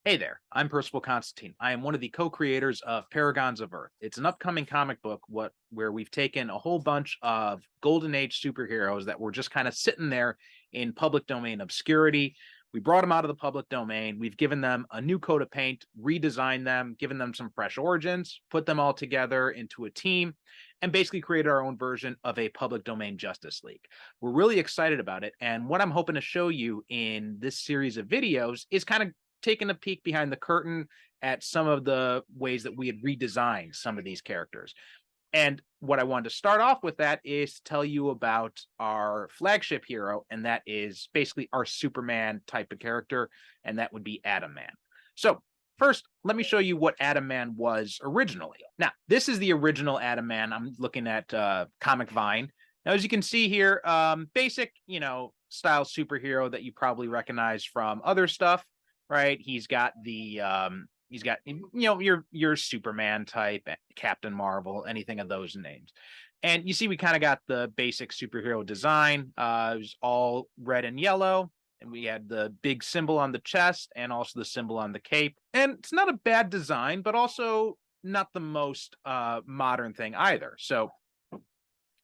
Hey there, I'm Percival Constantine. I am one of the co-creators of Paragons of Earth. It's an upcoming comic book where we've taken a whole bunch of golden age superheroes that were just kind of sitting there in public domain obscurity. We brought them out of the public domain. We've given them a new coat of paint, redesigned them, given them some fresh origins, put them all together into a team, and basically created our own version of a public domain Justice League. We're really excited about it. And what I'm hoping to show you in this series of videos is kind of taking a peek behind the curtain at some of the ways that we had redesigned some of these characters. And what I wanted to start off with that is to tell you about our flagship hero, and that is basically our Superman type of character, and that would be Atom Man. So first, let me show you what Atom Man was originally. Now, this is the original Atom Man. I'm looking at Comic Vine. Now, as you can see here, basic, style superhero that you probably recognize from other stuff, right? He's got your Superman type, Captain Marvel, anything of those names. And you see, we kind of got the basic superhero design. It was all red and yellow, and we had the big symbol on the chest and also the symbol on the cape. And it's not a bad design, but also not the most modern thing either. So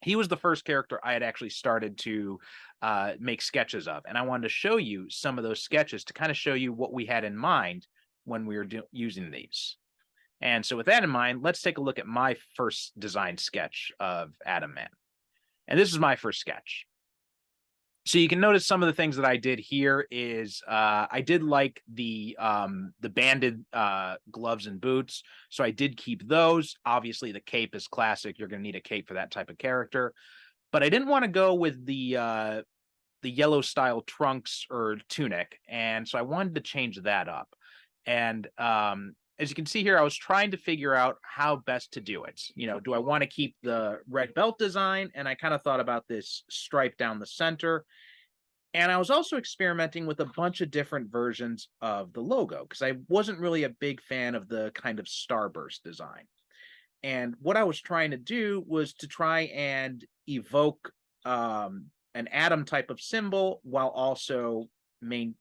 he was the first character I had actually started to make sketches of. And I wanted to show you some of those sketches to kind of show you what we had in mind when we were using these. And so with that in mind, let's take a look at my first design sketch of Atom Man. And this is my first sketch. So you can notice some of the things that I did here is I did like the banded gloves and boots, so I did keep those. Obviously, the cape is classic. You're going to need a cape for that type of character, but I didn't want to go with the yellow style trunks or tunic, and so I wanted to change that up. And as you can see here, I was trying to figure out how best to do it. Do I want to keep the red belt design? And I kind of thought about this stripe down the center. And I was also experimenting with a bunch of different versions of the logo because I wasn't really a big fan of the kind of starburst design. And what I was trying to do was to try and evoke an atom type of symbol while also making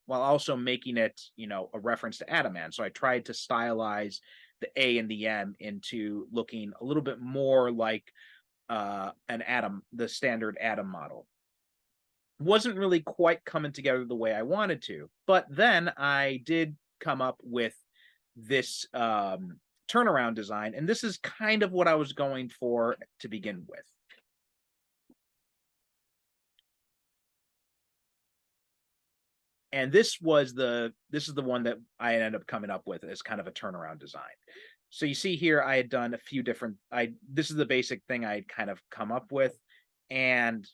it, a reference to Atom Man. So I tried to stylize the A and the M into looking a little bit more like an atom, the standard atom model. Wasn't really quite coming together the way I wanted to, but then I did come up with this turnaround design, and this is kind of what I was going for to begin with. And this is the one that I ended up coming up with as kind of a turnaround design. So you see here, I had done a few different. This is the basic thing I had kind of come up with, and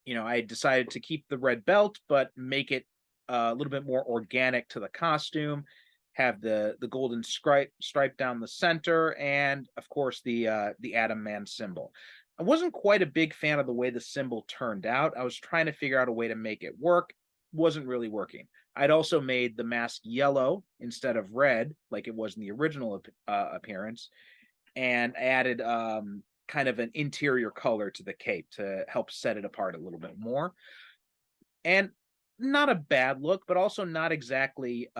I decided to keep the red belt, but make it a little bit more organic to the costume. Have the golden stripe down the center, and of course the Atom Man symbol. I wasn't quite a big fan of the way the symbol turned out. I was trying to figure out a way to make it work. Wasn't really working. I'd also made the mask yellow instead of red, like it was in the original appearance, and added kind of an interior color to the cape to help set it apart a little bit more. And not a bad look, but also not exactly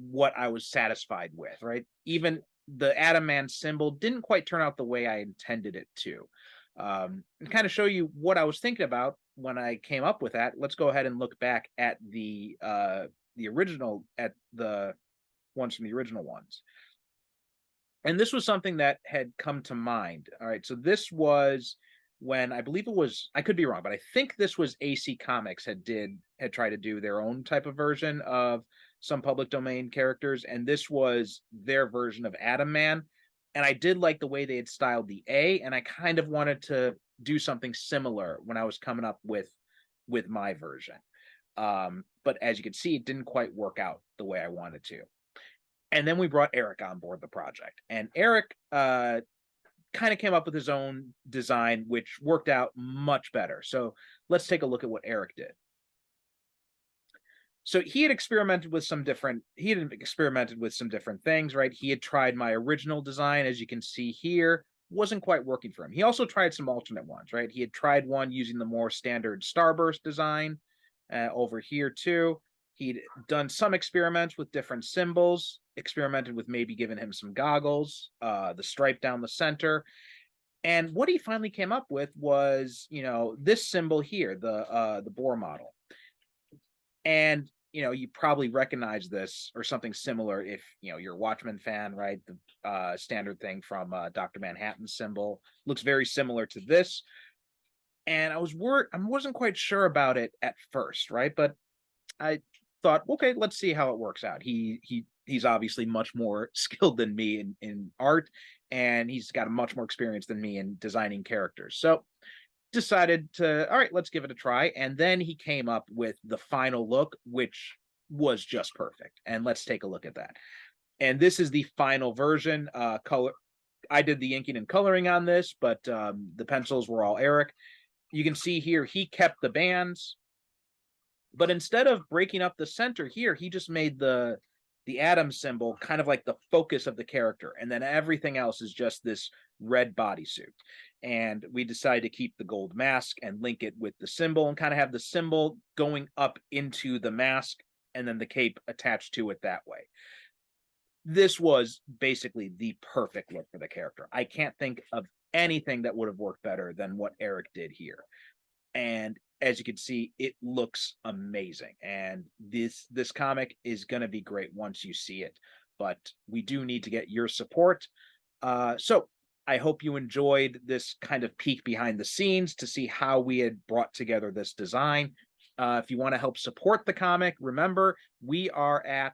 what I was satisfied with, right? Even the Atom Man symbol didn't quite turn out the way I intended it to. And kind of show you what I was thinking about when I came up with that. Let's go ahead and look back at the original, at the ones from the original ones. And this was something that had come to mind. All right, so this was when I believe it was, I could be wrong, but I think this was AC Comics had tried to do their own type of version of some public domain characters, and this was their version of Atom Man. And I did like the way they had styled the A, and I kind of wanted to do something similar when I was coming up with my version. But as you can see, it didn't quite work out the way I wanted to. And then we brought Eric on board the project, and Eric kind of came up with his own design, which worked out much better. So let's take a look at what Eric did. So he had experimented with some different things, right? He had tried my original design, as you can see here, wasn't quite working for him. He also tried some alternate ones, right? He had tried one using the more standard starburst design over here too. He'd done some experiments with different symbols, experimented with maybe giving him some goggles, the stripe down the center. And what he finally came up with was, this symbol here, the Bohr model. And you probably recognize this or something similar if you're a Watchmen fan, right? The standard thing from Dr. Manhattan's symbol looks very similar to this. And I wasn't quite sure about it at first, right? But I thought, okay, let's see how it works out. He's obviously much more skilled than me in art, and he's got much more experience than me in designing characters. So decided to, all right, let's give it a try. And then he came up with the final look, which was just perfect. And let's take a look at that. And this is the final version. Color. I did the inking and coloring on this, but the pencils were all Eric. You can see here he kept the bands, but instead of breaking up the center here, he just made the atom symbol kind of like the focus of the character, and then everything else is just this red bodysuit. And we decided to keep the gold mask and link it with the symbol and kind of have the symbol going up into the mask and then the cape attached to it that way. This was basically the perfect look for the character. I can't think of anything that would have worked better than what Eric did here. And as you can see, it looks amazing. And this comic is going to be great once you see it. But we do need to get your support. So I hope you enjoyed this kind of peek behind the scenes to see how we had brought together this design. If you want to help support the comic, remember, we are at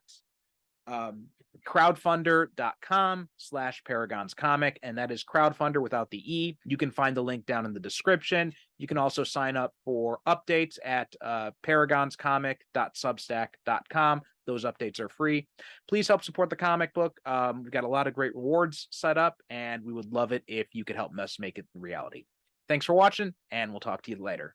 crowdfunder.com/paragonscomic, and that is crowdfunder without the E. You can find the link down in the description. You can also sign up for updates at paragonscomic.substack.com. Those updates are free. Please help support the comic book. We've got a lot of great rewards set up, and we would love it if you could help us make it reality. Thanks for watching, and we'll talk to you later.